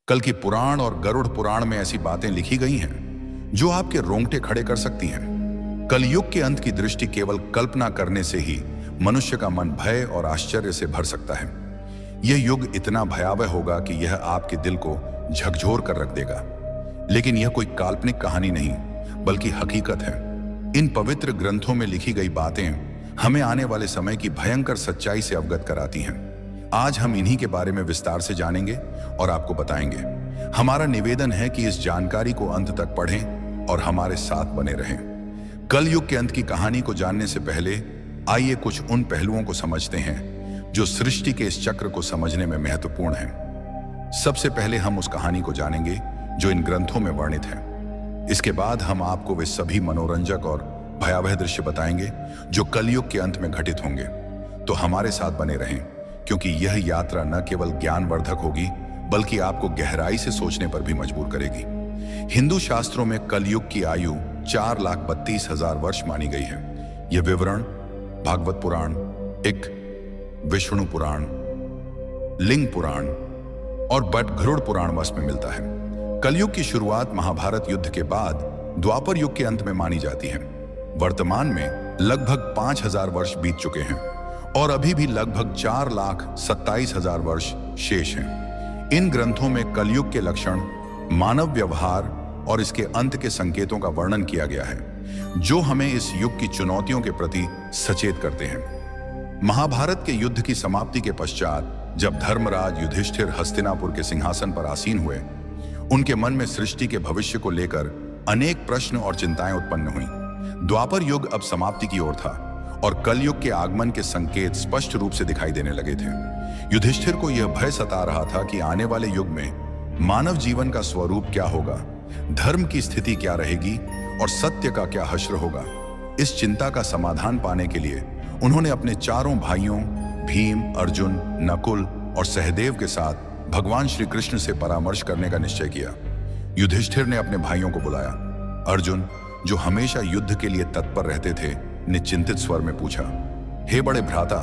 कल की पुराण और गरुड़ पुराण में ऐसी बातें लिखी गई हैं जो आपके रोंगटे खड़े कर सकती हैं। कलयुग के अंत की दृष्टि केवल कल्पना करने से ही मनुष्य का मन भय और आश्चर्य से भर सकता है। यह युग इतना भयावह होगा कि यह आपके दिल को झकझोर कर रख देगा। लेकिन यह कोई काल्पनिक कहानी नहीं, बल्कि हकीकत है। इन पवित्र ग्रंथों में लिखी गई बातें हमें आने वाले समय की भयंकर सच्चाई से अवगत कराती हैं। आज हम इन्हीं के बारे में विस्तार से जानेंगे और आपको बताएंगे। हमारा निवेदन है कि इस जानकारी को अंत तक पढ़ें और हमारे साथ बने रहें। कलयुग के अंत की कहानी को जानने से पहले आइए कुछ उन पहलुओं को समझते हैं जो सृष्टि के इस चक्र को समझने में महत्वपूर्ण हैं। सबसे पहले हम उस कहानी को जानेंगे जो इन ग्रंथों में वर्णित है। इसके बाद हम आपको वे सभी मनोरंजक और भयावह दृश्य बताएंगे जो कलयुग के अंत में घटित होंगे। तो हमारे साथ बने रहें, क्योंकि यह यात्रा न केवल ज्ञानवर्धक होगी बल्कि आपको गहराई से सोचने पर भी मजबूर करेगी। हिंदू शास्त्रों में कलयुग की आयु 4,32,000 वर्ष मानी गई है। यह विवरण भागवत पुराण, विष्णु पुराण, लिंग पुराण और गरुड़ पुराण वश में मिलता है। कलयुग की शुरुआत महाभारत युद्ध के बाद द्वापर युग के अंत में मानी जाती है। वर्तमान में लगभग 5,000 वर्ष बीत चुके हैं और अभी भी लगभग 4,27,000 वर्ष शेष हैं। इन ग्रंथों में कलयुग के लक्षण, मानव व्यवहार और इसके अंत के संकेतों का वर्णन किया गया है, जो हमें इस युग की चुनौतियों के प्रति सचेत करते हैं। महाभारत के युद्ध की समाप्ति के पश्चात जब धर्मराज युधिष्ठिर हस्तिनापुर के सिंहासन पर आसीन हुए, उनके मन में सृष्टि के भविष्य को लेकर अनेक प्रश्न और चिंताएं उत्पन्न हुई। द्वापर युग अब समाप्ति की ओर था और कलयुग के आगमन के संकेत स्पष्ट रूप से दिखाई देने लगे थे। युधिष्ठिर को यह भय सता रहा था कि आने वाले युग में मानव जीवन का स्वरूप क्या होगा, धर्म की स्थिति क्या रहेगी और सत्य का क्या हश्र होगा। इस चिंता का समाधान पाने के लिए उन्होंने अपने चारों भाइयों भीम, अर्जुन, नकुल और सहदेव के साथ भगवान श्री कृष्ण से परामर्श करने का निश्चय किया। युधिष्ठिर ने अपने भाइयों को बुलाया। अर्जुन, जो हमेशा युद्ध के लिए तत्पर रहते थे, ने चिंतित स्वर में पूछा, हे बड़े भ्राता,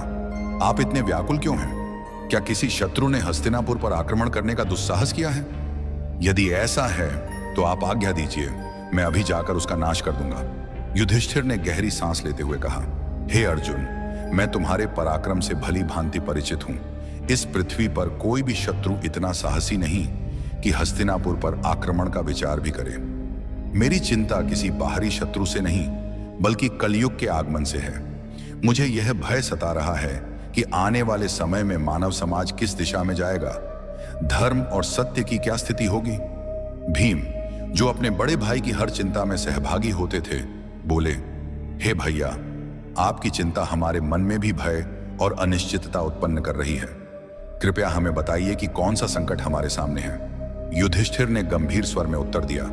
आप इतने व्याकुल क्यों हैं? क्या किसी शत्रु ने हस्तिनापुर पर आक्रमण करने का दुस्साहस किया है? यदि ऐसा है तो आप आज्ञा दीजिए, मैं अभी जाकर उसका नाश कर दूंगा। युधिष्ठिर ने गहरी सांस लेते हुए कहा, हे अर्जुन, मैं तुम्हारे पराक्रम से भली भांति परिचित हूं। इस पृथ्वी पर कोई भी शत्रु इतना साहसी नहीं कि हस्तिनापुर पर आक्रमण का विचार भी करे। मेरी चिंता किसी बाहरी शत्रु से नहीं बल्कि कलयुग के आगमन से है। मुझे यह भय सता रहा है कि आने वाले समय में मानव समाज किस दिशा में जाएगा, धर्म और सत्य की क्या स्थिति होगी। भीम, जो अपने बड़े भाई की हर चिंता में सहभागी होते थे, बोले, हे भैया, आपकी चिंता हमारे मन में भी भय और अनिश्चितता उत्पन्न कर रही है। कृपया हमें बताइए कि कौन सा संकट हमारे सामने है। युधिष्ठिर ने गंभीर स्वर में उत्तर दिया,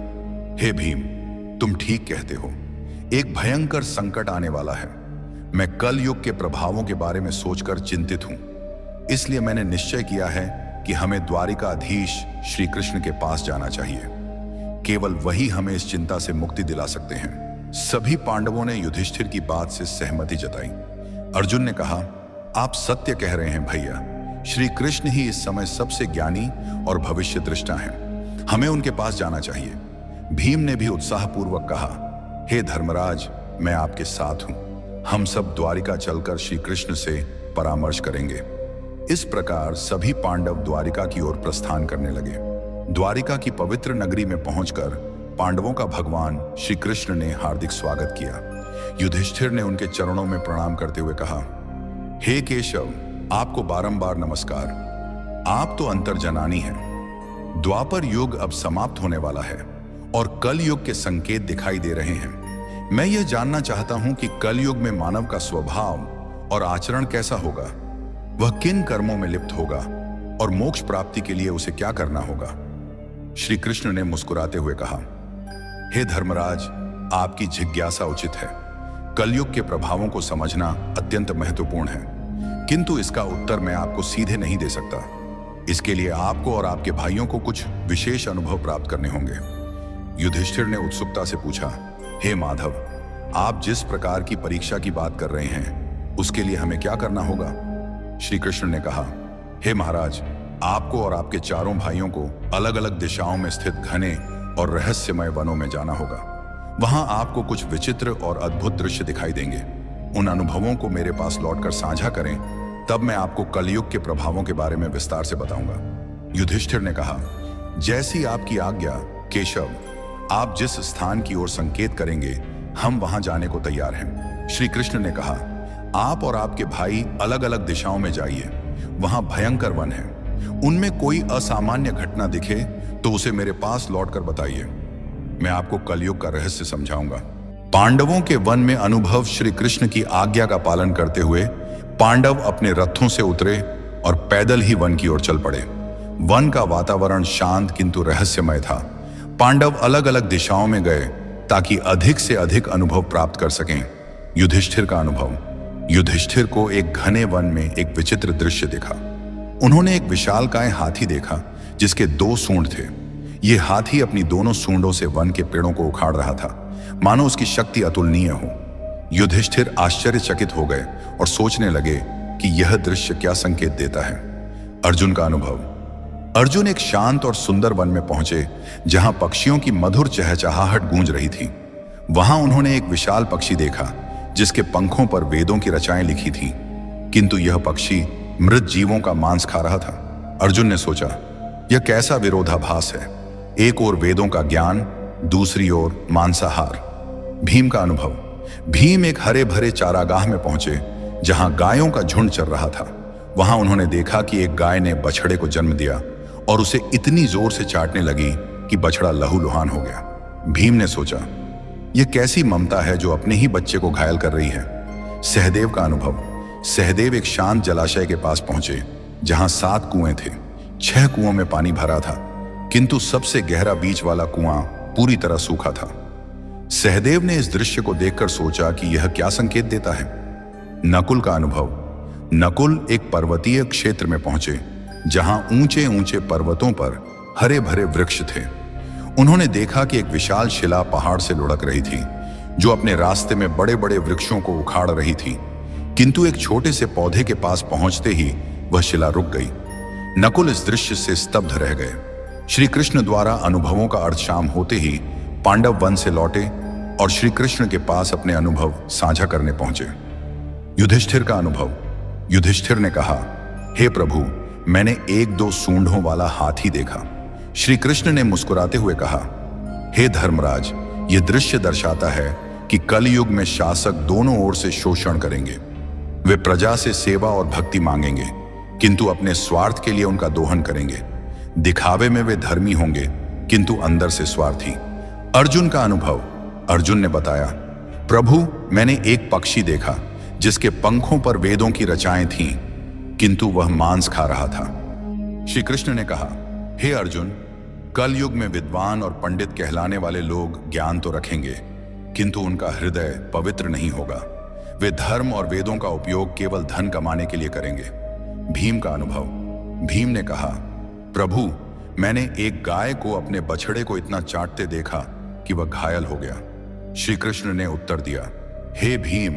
हे भीम, तुम ठीक कहते हो। एक भयंकर संकट आने वाला है। मैं कल युग के प्रभावों के बारे में सोचकर चिंतित हूं। इसलिए मैंने निश्चय किया है कि हमें द्वारिकाधीश श्री कृष्ण के पास जाना चाहिए। केवल वही हमें इस चिंता से मुक्ति दिला सकते हैं। सभी पांडवों ने युधिष्ठिर की बात से सहमति जताई। अर्जुन ने कहा, आप सत्य कह रहे हैं भैया। श्री कृष्ण ही इस समय सबसे ज्ञानी और भविष्य दृष्टा हैं। हमें उनके पास जाना चाहिए। भीम ने भी उत्साहपूर्वक कहा, हे धर्मराज, मैं आपके साथ हूं। हम सब द्वारिका चलकर श्री कृष्ण से परामर्श करेंगे। इस प्रकार सभी पांडव द्वारिका की ओर प्रस्थान करने लगे। द्वारिका की पवित्र नगरी में पहुंचकर पांडवों का भगवान श्री कृष्ण ने हार्दिक स्वागत किया। युधिष्ठिर ने उनके चरणों में प्रणाम करते हुए कहा, हे केशव, आपको बारंबार नमस्कार। आप तो अंतर्जनानी हैं। द्वापर युग अब समाप्त होने वाला है और कल युग के संकेत दिखाई दे रहे हैं। मैं यह जानना चाहता हूं कि कल युग में मानव का स्वभाव और आचरण कैसा होगा, वह किन कर्मों में लिप्त होगा और मोक्ष प्राप्ति के लिए उसे क्या करना होगा। श्री कृष्ण ने मुस्कुराते हुए कहा, हे धर्मराज, आपकी जिज्ञासा उचित है। कलयुग के प्रभावों को समझना अत्यंत महत्वपूर्ण है, किंतु इसका उत्तर मैं आपको सीधे नहीं दे सकता। इसके लिए आपको और आपके भाइयों को कुछ विशेष अनुभव प्राप्त करने होंगे। युधिष्ठिर ने उत्सुकता से पूछा, हे माधव, आप जिस प्रकार की परीक्षा की बात कर रहे हैं, उसके लिए हमें क्या करना होगा? श्री कृष्ण ने कहा, हे महाराज, आपको और आपके चारों भाइयों को अलग अलग दिशाओं में स्थित घने और रहस्यमय वनों में जाना होगा। वहां आपको कुछ विचित्र और अद्भुत दृश्य दिखाई देंगे। उन अनुभवों को मेरे पास लौटकर साझा करें, तब मैं आपको कलयुग के प्रभावों के बारे में विस्तार से बताऊंगा। युधिष्ठिर ने कहा, जैसी आपकी आज्ञा केशव। आप जिस स्थान की ओर संकेत करेंगे हम वहां जाने को तैयार हैं। श्री कृष्ण ने कहा, आप और आपके भाई अलग अलग दिशाओं में जाइए। वहां भयंकर वन है। उनमें कोई असामान्य घटना दिखे तो उसे मेरे पास लौटकर बताइए। मैं आपको कलयुग का रहस्य समझाऊंगा। पांडवों के वन में अनुभव। श्री कृष्ण की आज्ञा का पालन करते हुए पांडव अपने रथों से उतरे और पैदल ही वन की ओर चल पड़े। वन का वातावरण शांत किंतु रहस्यमय था। पांडव अलग अलग दिशाओं में गए ताकि अधिक से अधिक अनुभव प्राप्त कर सकें। युधिष्ठिर का अनुभव। युधिष्ठिर को एक घने वन में एक विचित्र दृश्य दिखा। उन्होंने एक विशालकाय हाथी देखा जिसके 2 सूंड थे। यह हाथी अपनी दोनों सूंडों से वन के पेड़ों को उखाड़ रहा था, मानो उसकी शक्ति अतुलनीय हो। युधिष्ठिर आश्चर्यचकित हो गए और सोचने लगे कि यह दृश्य क्या संकेत देता है। अर्जुन का अनुभव। अर्जुन एक शांत और सुंदर वन में पहुंचे जहां पक्षियों की मधुर चहचहाहट गूंज रही थी। वहां उन्होंने एक विशाल पक्षी देखा जिसके पंखों पर वेदों की रचाएं लिखी थीं, किंतु यह पक्षी मृत जीवों का मांस खा रहा था। अर्जुन ने सोचा, यह कैसा विरोधाभास है। एक ओर वेदों का ज्ञान, दूसरी ओर मांसाहार। भीम का अनुभव। भीम एक हरे भरे चारागाह में पहुंचे जहां गायों का झुंड चल रहा था। वहां उन्होंने देखा कि एक गाय ने बछड़े को जन्म दिया और उसे इतनी जोर से चाटने लगी कि बछड़ा लहूलुहान हो गया। भीम ने सोचा, यह कैसी ममता है जो अपने ही बच्चे को घायल कर रही है। सहदेव का अनुभव। सहदेव एक शांत जलाशय के पास पहुंचे जहां 7 कुएं थे। 6 कुओं में पानी भरा था, किंतु सबसे गहरा बीच वाला कुआं पूरी तरह सूखा था। सहदेव ने इस दृश्य को देखकर सोचा कि यह क्या संकेत देता है। नकुल का अनुभव। नकुल एक पर्वतीय क्षेत्र में पहुंचे जहां ऊंचे ऊंचे पर्वतों पर हरे भरे वृक्ष थे। उन्होंने देखा कि एक विशाल शिला पहाड़ से लुढ़क रही थी जो अपने रास्ते में बड़े बड़े वृक्षों को उखाड़ रही थी, किंतु एक छोटे से पौधे के पास पहुंचते ही वह शिला रुक गई। नकुल इस दृश्य से स्तब्ध रह गए। श्री कृष्ण द्वारा अनुभवों का अर्थ शाम होते ही पांडव वन से लौटे और श्री कृष्ण के पास अपने अनुभव साझा करने पहुंचे। युधिष्ठिर का अनुभव। युधिष्ठिर ने कहा, हे प्रभु, मैंने 1-2 सूंडों वाला हाथी देखा। श्री कृष्ण ने मुस्कुराते हुए कहा, हे धर्मराज, यह दृश्य दर्शाता है कि कलयुग में शासक दोनों ओर से शोषण करेंगे। वे प्रजा से सेवा और भक्ति मांगेंगे, किंतु अपने स्वार्थ के लिए उनका दोहन करेंगे। दिखावे में वे धर्मी होंगे, किंतु अंदर से स्वार्थी। अर्जुन का अनुभव। अर्जुन ने बताया, प्रभु, मैंने एक पक्षी देखा जिसके पंखों पर वेदों की रचाएं थीं, किंतु वह मांस खा रहा था। श्री कृष्ण ने कहा, हे अर्जुन, कलयुग में विद्वान और पंडित कहलाने वाले लोग ज्ञान तो रखेंगे, किंतु उनका हृदय पवित्र नहीं होगा। वे धर्म और वेदों का उपयोग केवल धन कमाने के लिए करेंगे। भीम का अनुभव। भीम ने कहा, प्रभु, मैंने एक गाय को अपने बछड़े को इतना चाटते देखा कि वह घायल हो गया। श्री कृष्ण ने उत्तर दिया, हे भीम,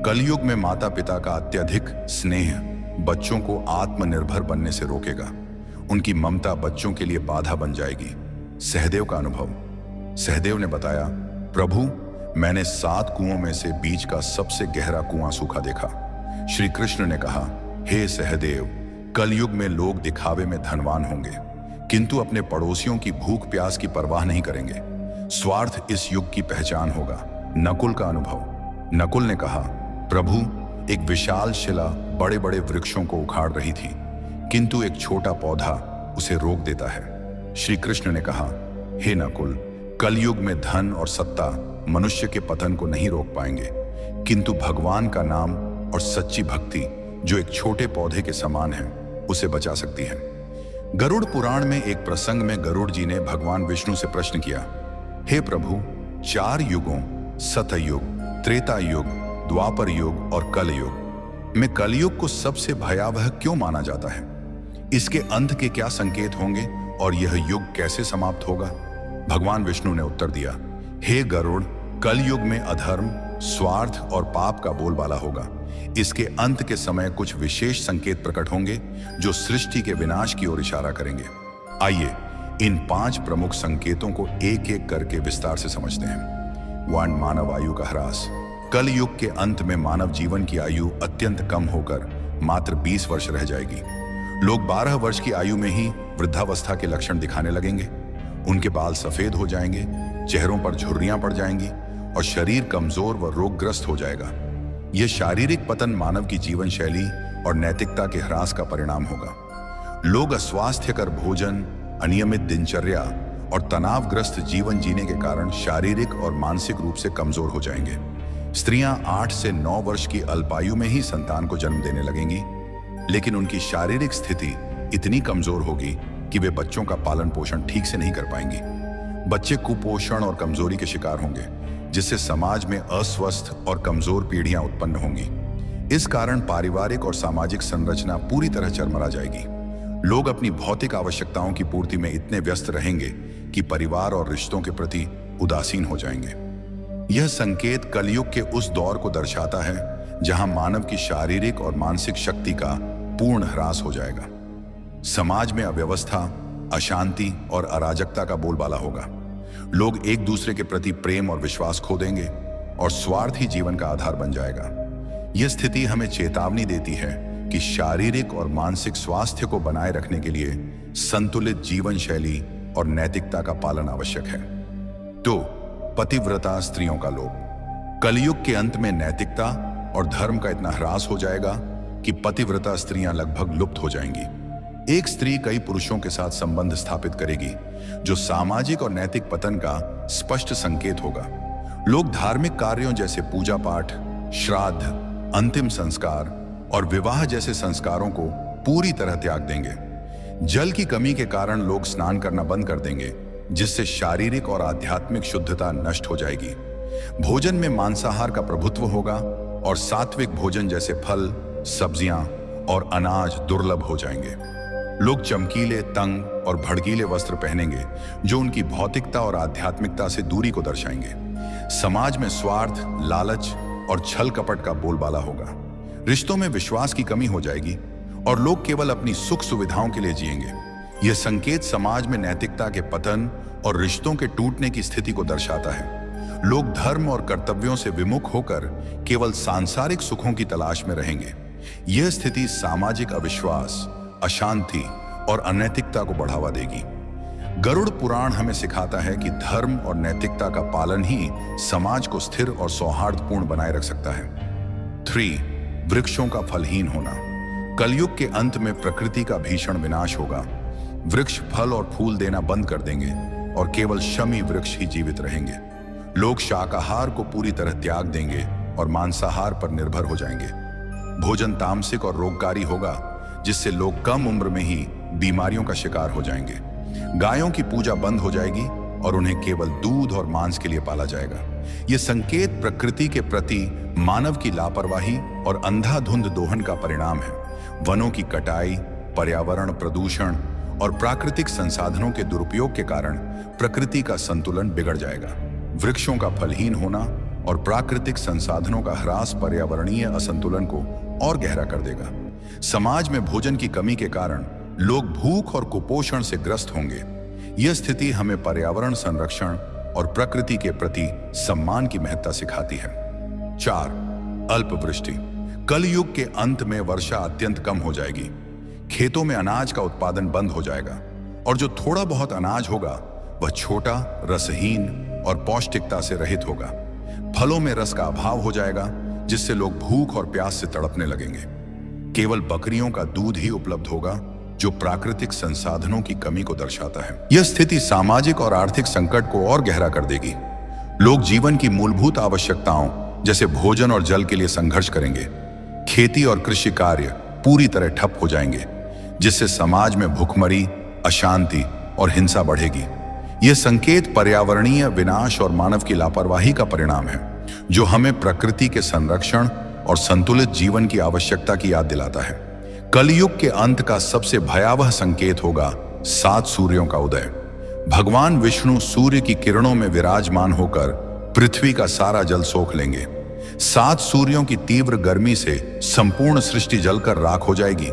कलयुग में माता पिता का अत्यधिक स्नेह बच्चों को आत्मनिर्भर बनने से रोकेगा। उनकी ममता बच्चों के लिए बाधा बन जाएगी। सहदेव का अनुभव। सहदेव ने बताया, प्रभु, मैंने 7 कुओं में से बीच का सबसे गहरा कुआं सूखा देखा। श्री कृष्ण ने कहा, हे सहदेव, कलयुग में लोग दिखावे में धनवान होंगे, किंतु अपने पड़ोसियों की भूख प्यास की परवाह नहीं करेंगे। स्वार्थ इस युग की पहचान होगा। नकुल का अनुभव। नकुल ने कहा, प्रभु, एक विशाल शिला बड़े बड़े वृक्षों को उखाड़ रही थी, किंतु एक छोटा पौधा उसे रोक देता है। श्री कृष्ण ने कहा, हे नकुल, कलयुग में धन और सत्ता मनुष्य के पतन को नहीं रोक पाएंगे, किंतु भगवान का नाम और सच्ची भक्ति जो एक छोटे पौधे के समान है उसे बचा सकती है। गरुड़ पुराण में एक प्रसंग में गरुड़ जी ने भगवान विष्णु से प्रश्न किया, हे प्रभु, 4 युगों सतयुग, त्रेता युग, द्वापर युग और कलयुग में कलयुग को सबसे भयावह क्यों माना जाता है? इसके अंत के क्या संकेत होंगे और यह युग कैसे समाप्त होगा? भगवान विष्णु ने उत्तर दिया, हे गरुड़, कलयुग में अधर्म, स्वार्थ और पाप का बोलबाला होगा। इसके अंत के समय कुछ विशेष संकेत प्रकट होंगे जो सृष्टि के विनाश की ओर इशारा करेंगे। आइए इन 5 प्रमुख संकेतों को एक एक करके विस्तार से समझते हैं। 1. मानव आयु का ह्रास। कल युग के अंत में मानव जीवन की आयु अत्यंत कम होकर मात्र 20 वर्ष रह जाएगी। लोग 12 वर्ष की आयु में ही वृद्धावस्था के लक्षण दिखाने लगेंगे। उनके बाल सफेद हो जाएंगे, चेहरों पर झुर्रियां पड़ जाएंगी और शरीर कमजोर व रोगग्रस्त हो जाएगा। यह शारीरिक पतन मानव की जीवन शैली और नैतिकता के ह्रास का परिणाम होगा। लोग अस्वास्थ्यकर भोजन, अनियमित दिनचर्या और तनावग्रस्त जीवन जीने के कारण शारीरिक और मानसिक रूप से कमजोर हो जाएंगे। स्त्रियां 8 से 9 वर्ष की अल्पायु में ही संतान को जन्म देने लगेंगी, लेकिन उनकी शारीरिक स्थिति इतनी कमजोर होगी कि वे बच्चों का पालन पोषण ठीक से नहीं कर पाएंगी। बच्चे कुपोषण और कमजोरी के शिकार होंगे, जिससे समाज में अस्वस्थ और कमजोर पीढ़ियां उत्पन्न होंगी। इस कारण पारिवारिक और सामाजिक संरचना पूरी तरह चरमरा जाएगी। लोग अपनी भौतिक आवश्यकताओं की पूर्ति में इतने व्यस्त रहेंगे कि परिवार और रिश्तों के प्रति उदासीन हो जाएंगे। यह संकेत कलयुग के उस दौर को दर्शाता है जहां मानव की शारीरिक और मानसिक शक्ति का पूर्ण ह्रास हो जाएगा। समाज में अव्यवस्था, अशांति और अराजकता का बोलबाला होगा। लोग एक दूसरे के प्रति प्रेम और विश्वास खो देंगे और स्वार्थ ही जीवन का आधार बन जाएगा। यह स्थिति हमें चेतावनी देती है कि शारीरिक और मानसिक स्वास्थ्य को बनाए रखने के लिए संतुलित जीवन शैली और नैतिकता का पालन आवश्यक है। 2. पतिव्रता स्त्रियों का लोभ। कलयुग के अंत में नैतिकता और धर्म का इतना ह्रास हो जाएगा कि पतिव्रता स्त्रियां लगभग लुप्त हो जाएंगी। एक स्त्री कई पुरुषों के साथ संबंध स्थापित करेगी, जो सामाजिक और नैतिक पतन का स्पष्ट संकेत होगा। लोग धार्मिक कार्यों जैसे पूजा पाठ, श्राद्ध, अंतिम संस्कार और विवाह जैसे संस्कारों को पूरी तरह त्याग देंगे। जल की कमी के कारण लोग स्नान करना बंद कर देंगे, जिससे शारीरिक और आध्यात्मिक शुद्धता नष्ट हो जाएगी। भोजन में मांसाहार का प्रभुत्व होगा और सात्विक भोजन जैसे फल, सब्जियां और अनाज दुर्लभ हो जाएंगे। लोग चमकीले, तंग और भड़कीले वस्त्र पहनेंगे, जो उनकी भौतिकता और आध्यात्मिकता से दूरी को दर्शाएंगे। समाज में स्वार्थ, लालच और छल कपट का बोलबाला होगा। रिश्तों में विश्वास की कमी हो जाएगी और लोग केवल अपनी सुख सुविधाओं के लिए जिएंगे। यह संकेत समाज में नैतिकता के पतन और रिश्तों के टूटने की स्थिति को दर्शाता है। लोग धर्म और कर्तव्यों से विमुख होकर केवल सांसारिक सुखों की तलाश में रहेंगे। यह स्थिति सामाजिक अविश्वास, अशांति और अनैतिकता को बढ़ावा देगी। गरुड़ पुराण हमें सिखाता है कि धर्म और नैतिकता का पालन ही समाज को स्थिर और सौहार्दपूर्ण बनाए रख सकता है। 3. वृक्षों का फलहीन होना। कलयुग के अंत में प्रकृति का भीषण विनाश होगा। वृक्ष फल और फूल देना बंद कर देंगे और केवल शमी वृक्ष ही जीवित रहेंगे। लोग शाकाहार को पूरी तरह त्याग देंगे और मांसाहार पर निर्भर हो जाएंगे। भोजन तामसिक और रोगकारी होगा, जिससे लोग कम उम्र में ही बीमारियों का शिकार हो जाएंगे। गायों की पूजा बंद हो जाएगी और उन्हें केवल दूध और मांस के लिए पाला जाएगा। यह संकेत प्रकृति के प्रति मानव की लापरवाही और अंधाधुंध दोहन का परिणाम है। वनों की कटाई, पर्यावरण प्रदूषण और प्राकृतिक संसाधनों के दुरुपयोग के कारण प्रकृति का संतुलन बिगड़ जाएगा। वृक्षों का फलहीन होना और प्राकृतिक संसाधनों का ह्रास पर्यावरणीय असंतुलन को और गहरा कर देगा। समाज में भोजन की कमी के कारण लोग भूख और कुपोषण से ग्रस्त होंगे। यह स्थिति हमें पर्यावरण संरक्षण और प्रकृति के प्रति सम्मान की महत्ता सिखाती है। 4. अल्पवृष्टि। कलयुग के अंत में वर्षा अत्यंत कम हो जाएगी। खेतों में अनाज का उत्पादन बंद हो जाएगा और जो थोड़ा बहुत अनाज होगा वह छोटा, रसहीन और पौष्टिकता से रहित होगा। फलों में रस का अभाव हो जाएगा, जिससे लोग भूख और प्यास से तड़पने लगेंगे। केवल बकरियों का दूध ही उपलब्ध होगा, जो प्राकृतिक संसाधनों की कमी को दर्शाता है। यह स्थिति सामाजिक और आर्थिक संकट को और गहरा कर देगी। लोग जीवन की मूलभूत आवश्यकताओं जैसे भोजन और जल के लिए संघर्ष करेंगे। खेती और कृषि कार्य पूरी तरह ठप हो जाएंगे, जिससे समाज में भुखमरी, अशांति और हिंसा बढ़ेगी। यह संकेत पर्यावरणीय विनाश और मानव की लापरवाही का परिणाम है, जो हमें प्रकृति के संरक्षण और संतुलित जीवन की आवश्यकता की याद दिलाता है। कलयुग के अंत का सबसे भयावह संकेत होगा 7 सूर्यों का उदय। भगवान विष्णु सूर्य की किरणों में विराजमान होकर पृथ्वी का सारा जल सोख लेंगे। 7 सूर्यों की तीव्र गर्मी से संपूर्ण सृष्टि जलकर राख हो जाएगी।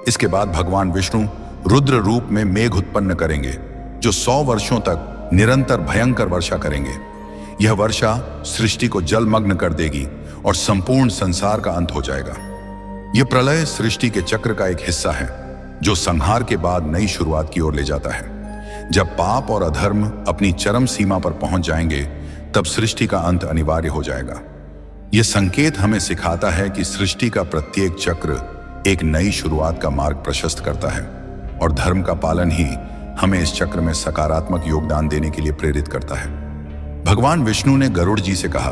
इसके बाद भगवान विष्णु रुद्र रूप में मेघ उत्पन्न करेंगे, जो 100 वर्षों तक निरंतर भयंकर वर्षा करेंगे। यह वर्षा सृष्टि को जलमग्न कर देगी और संपूर्ण संसार का अंत हो जाएगा। यह प्रलय सृष्टि के चक्र का एक हिस्सा है, जो संहार के बाद नई शुरुआत की ओर ले जाता है। जब पाप और अधर्म अपनी चरम सीमा पर पहुंच जाएंगे, तब सृष्टि का अंत अनिवार्य हो जाएगा। यह संकेत हमें सिखाता है कि सृष्टि का प्रत्येक चक्र एक नई शुरुआत का मार्ग प्रशस्त करता है, और धर्म का पालन ही हमें इस चक्र में सकारात्मक योगदान देने के लिए प्रेरित करता है। भगवान विष्णु ने गरुड़ जी से कहा,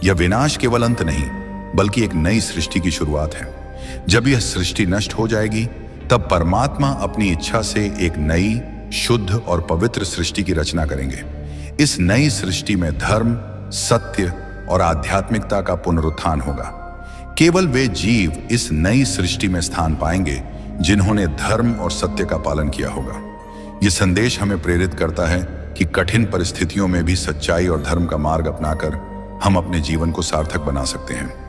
यह विनाश केवल अंत नहीं, बल्कि एक नई सृष्टि की शुरुआत है। जब यह सृष्टि नष्ट हो जाएगी, तब परमात्मा अपनी इच्छा से एक नई, शुद्ध और पवित्र सृष्टि की रचना करेंगे। इस नई सृष्टि में धर्म, सत्य और आध्यात्मिकता का पुनरुत्थान होगा। केवल वे जीव इस नई सृष्टि में स्थान पाएंगे जिन्होंने धर्म और सत्य का पालन किया होगा। यह संदेश हमें प्रेरित करता है कि कठिन परिस्थितियों में भी सच्चाई और धर्म का मार्ग अपनाकर हम अपने जीवन को सार्थक बना सकते हैं।